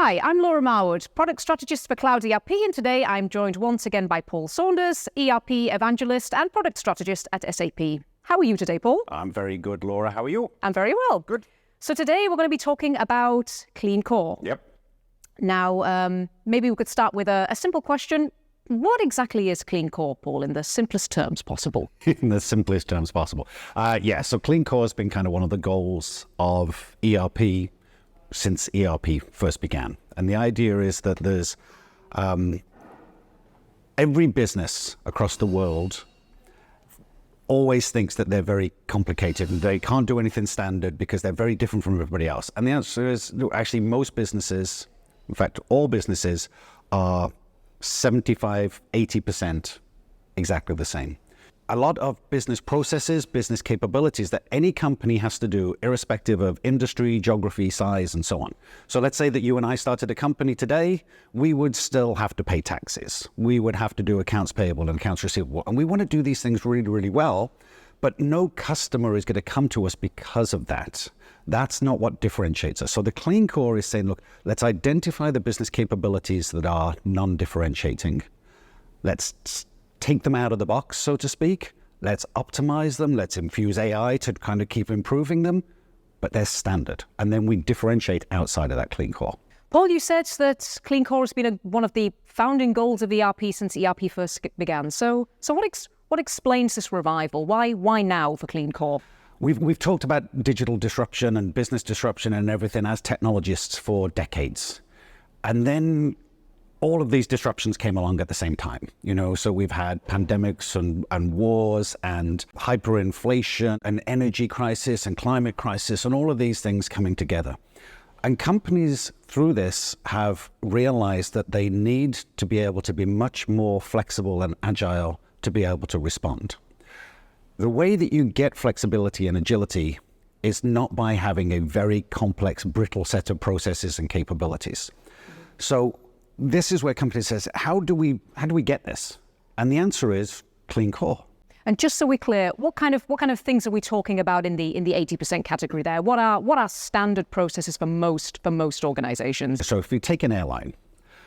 Hi, I'm Laura Marwood, Product Strategist for Cloud ERP, and today I'm joined once again by Paul Saunders, ERP Evangelist and Product Strategist at SAP. How are you today, Paul? I'm very good, Laura. How are you? I'm very well. Good. So today we're going to be talking about Clean Core. Yep. Now, maybe we could start with a simple question. What exactly is Clean Core, Paul, in the simplest terms possible? In the simplest terms possible. So Clean Core has been kind of one of the goals of ERP since ERP first began. And the idea is that there's every business across the world always thinks that they're very complicated and they can't do anything standard because they're very different from everybody else. And the answer is actually most businesses, in fact, all businesses are 75, 80% exactly the same. A lot of business processes, business capabilities that any company has to do, irrespective of industry, geography, size, and so on. So let's say that you and I started a company today, we would still have to pay taxes. We would have to do accounts payable and accounts receivable. And we want to do these things really, really well, but no customer is going to come to us because of that. That's not what differentiates us. So the Clean Core is saying, look, let's identify the business capabilities that are non-differentiating. Let's take them out of the box, so to speak. Let's optimize them. Let's infuse AI to kind of keep improving them, but they're standard. And then we differentiate outside of that Clean Core. Paul, you said that Clean Core has been one of the founding goals of ERP since ERP first began. So what explains this revival? Why now for Clean Core? We've talked about digital disruption and business disruption and everything as technologists for decades. And then all of these disruptions came along at the same time, so we've had pandemics and wars and hyperinflation and energy crisis and climate crisis and all of these things coming together. And companies through this have realized that they need to be able to be much more flexible and agile to be able to respond. The way that you get flexibility and agility is not by having a very complex, brittle set of processes and capabilities. So this is where companies says, how do we get this? And the answer is Clean Core. And just so we're clear, what kind of things are we talking about in the 80% category there? What are standard processes for most organizations? So if you take an airline,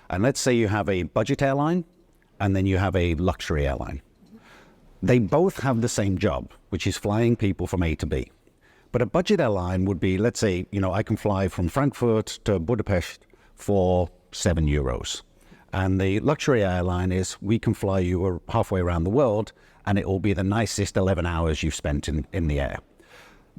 and let's say you have a budget airline, and then you have a luxury airline. They both have the same job, which is flying people from A to B. But a budget airline would be, let's say, I can fly from Frankfurt to Budapest for €7. And the luxury airline is, we can fly you halfway around the world, and it will be the nicest 11 hours you've spent in the air.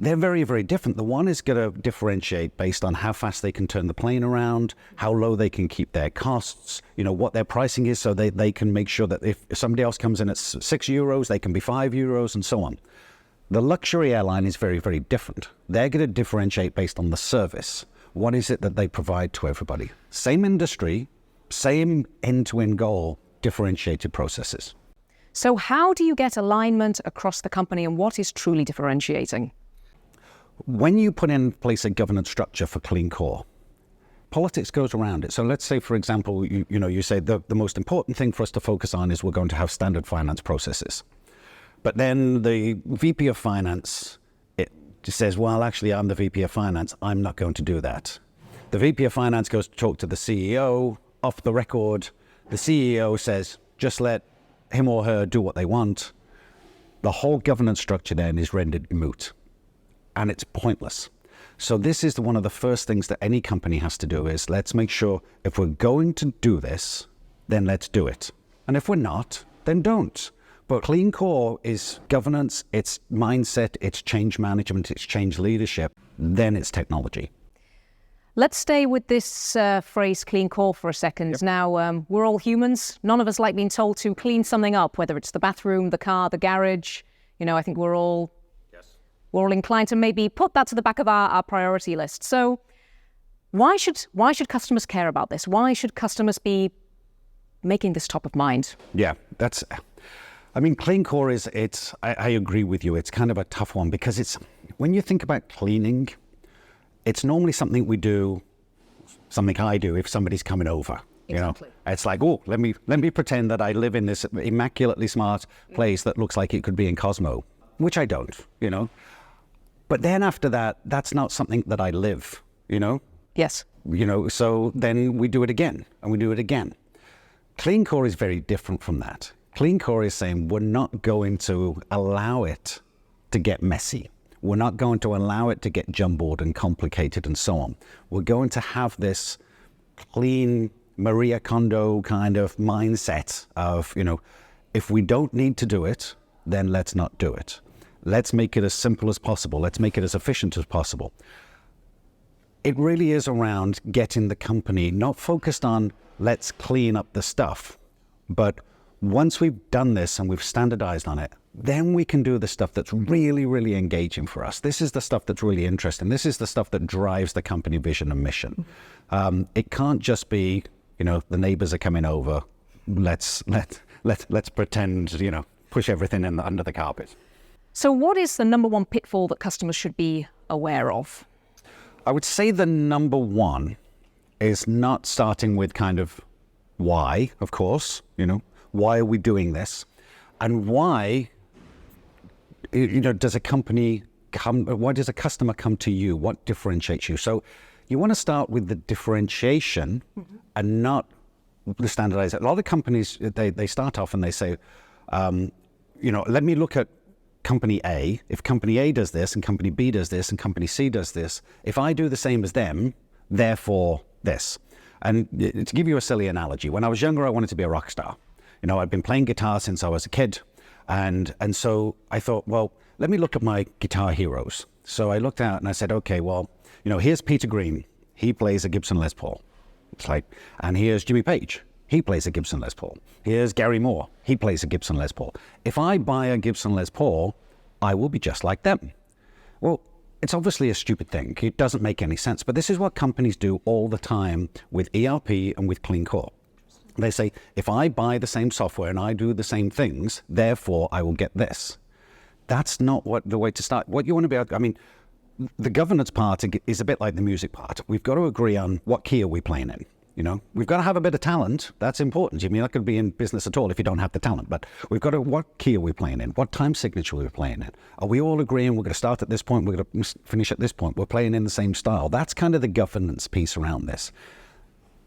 They're very, very different. The one is going to differentiate based on how fast they can turn the plane around, how low they can keep their costs, what their pricing is, so they can make sure that if somebody else comes in at €6, they can be €5 and so on. The luxury airline is very, very different. They're going to differentiate based on the service. What is it that they provide to everybody? Same industry, same end-to-end goal, differentiated processes. So how do you get alignment across the company, and what is truly differentiating? When you put in place a governance structure for Clean Core, politics goes around it. So let's say, for example, you say the most important thing for us to focus on is we're going to have standard finance processes. But then the VP of Finance just says, well, actually, I'm the VP of Finance. I'm not going to do that. The VP of Finance goes to talk to the CEO off the record. The CEO says, just let him or her do what they want. The whole governance structure then is rendered moot. And it's pointless. So this is one of the first things that any company has to do is, let's make sure if we're going to do this, then let's do it. And if we're not, then don't. But Clean Core is governance, it's mindset, it's change management, it's change leadership, then it's technology. Let's stay with this phrase Clean Core for a second. Yep. Now, we're all humans. None of us like being told to clean something up, whether it's the bathroom, the car, the garage. I think we're all inclined to maybe put that to the back of our priority list. So why should customers care about this? Why should customers be making this top of mind? Yeah, Clean Core is, I agree with you. It's kind of a tough one because when you think about cleaning, it's normally something I do if somebody's coming over. Exactly. It's like, oh, let me pretend that I live in this immaculately smart place that looks like it could be in Cosmo, which I don't, But then after that, that's not something that I live, Yes. So then we do it again and we do it again. Clean core is very different from that. Clean core is saying we're not going to allow it to get messy. We're not going to allow it to get jumbled and complicated and so on. We're going to have this clean Maria Kondo kind of mindset of, if we don't need to do it, then let's not do it. Let's make it as simple as possible. Let's make it as efficient as possible. It really is around getting the company not focused on let's clean up the stuff, but once we've done this and we've standardized on it, then we can do the stuff that's really, really engaging for us. This is the stuff that's really interesting. This is the stuff that drives the company vision and mission. It can't just be, the neighbors are coming over. Let's pretend, push everything under the carpet. So what is the number one pitfall that customers should be aware of? I would say the number one is not starting with kind of why, of course, why are we doing this? And why, does a company why does a customer come to you? What differentiates you? So you want to start with the differentiation and not the standardization. A lot of companies, they start off and they say, let me look at company A. If company A does this and company B does this and company C does this, if I do the same as them, therefore this. And to give you a silly analogy, when I was younger, I wanted to be a rock star. I'd been playing guitar since I was a kid. And so I thought, well, let me look at my guitar heroes. So I looked out and I said, okay, well, here's Peter Green. He plays a Gibson Les Paul. And here's Jimmy Page. He plays a Gibson Les Paul. Here's Gary Moore. He plays a Gibson Les Paul. If I buy a Gibson Les Paul, I will be just like them. Well, it's obviously a stupid thing. It doesn't make any sense. But this is what companies do all the time with ERP and with Clean Core. They say, if I buy the same software and I do the same things, therefore I will get this. That's not the way to start. What you want to be able to, the governance part is a bit like the music part. We've got to agree on what key are we playing in. We've got to have a bit of talent. That's important. You're not going to be in business at all if you don't have the talent. But we've got to, what key are we playing in? What time signature are we playing in? Are we all agreeing we're going to start at this point, we're going to finish at this point? We're playing in the same style. That's kind of the governance piece around this.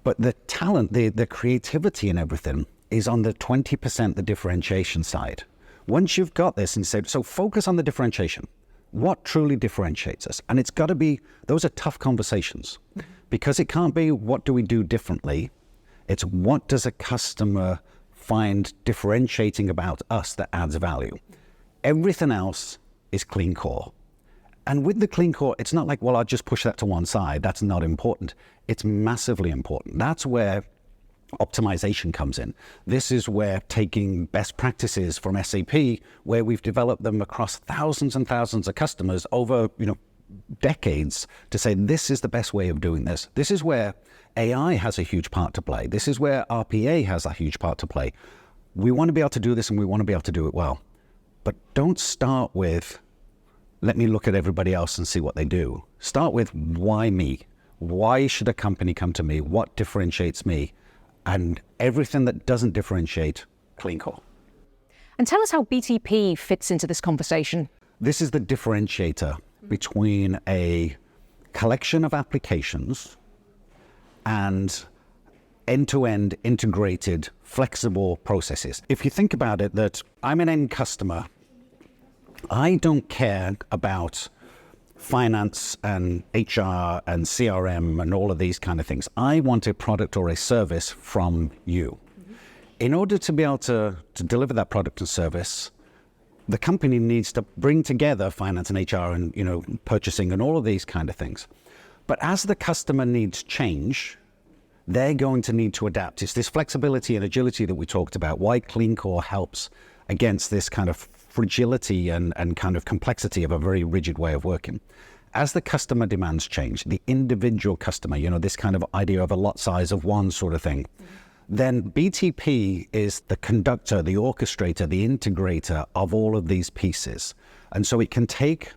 But the talent, the creativity and everything is on the 20%, the differentiation side. Once you've got this and said, so focus on the differentiation. What truly differentiates us? And it's got to be, those are tough conversations. Because it can't be what do we do differently. It's what does a customer find differentiating about us that adds value. Everything else is Clean Core. And with the Clean Core, it's not like, well, I'll just push that to one side. That's not important. It's massively important. That's where optimization comes in. This is where taking best practices from SAP, where we've developed them across thousands and thousands of customers over, decades, to say this is the best way of doing this. This is where AI has a huge part to play. This is where RPA has a huge part to play. We want to be able to do this and we want to be able to do it well. But don't start with, let me look at everybody else and see what they do. Start with, why me? Why should a company come to me? What differentiates me? And everything that doesn't differentiate, Clean Core. And tell us how BTP fits into this conversation. This is the differentiator between a collection of applications and end-to-end integrated, flexible processes. If you think about it, that I'm an end customer, I don't care about finance and HR and CRM and all of these kind of things. I want a product or a service from you. In order to be able to deliver that product and service, the company needs to bring together finance and HR and purchasing and all of these kind of things. But as the customer needs change, they're going to need to adapt. It's this flexibility and agility that we talked about, why Clean Core helps against this kind of fragility and kind of complexity of a very rigid way of working. As the customer demands change, the individual customer, this kind of idea of a lot size of one sort of thing, then BTP is the conductor, the orchestrator, the integrator of all of these pieces. And so it can take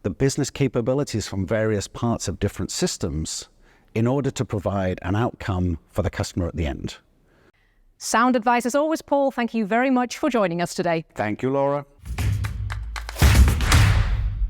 the business capabilities from various parts of different systems in order to provide an outcome for the customer at the end. Sound advice as always, Paul. Thank you very much for joining us today. Thank you, Laura.